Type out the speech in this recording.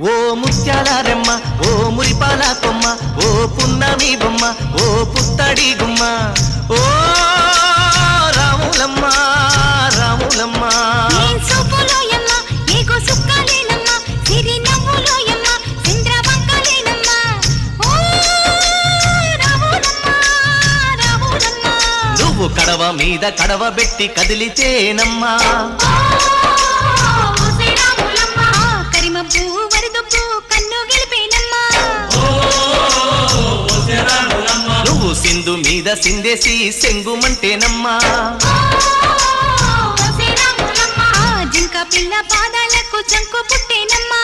ఓ ముత్యాల రెమ్మ ఓ మురిపాల కొమ్మ ఓ పున్నమి బొమ్మ ఓ పుత్తడి గుమ్మ ఓ రాములమ్మ రాములమ్మ నువ్వు కడవ మీద కడవ పెట్టి కదిలితేనమ్మా నువ్వు సింధు మీద సిందేసి సెంగుమంటేనమ్మా జింక పిల్ల పాదాలకు జంకు పుట్టేనమ్మా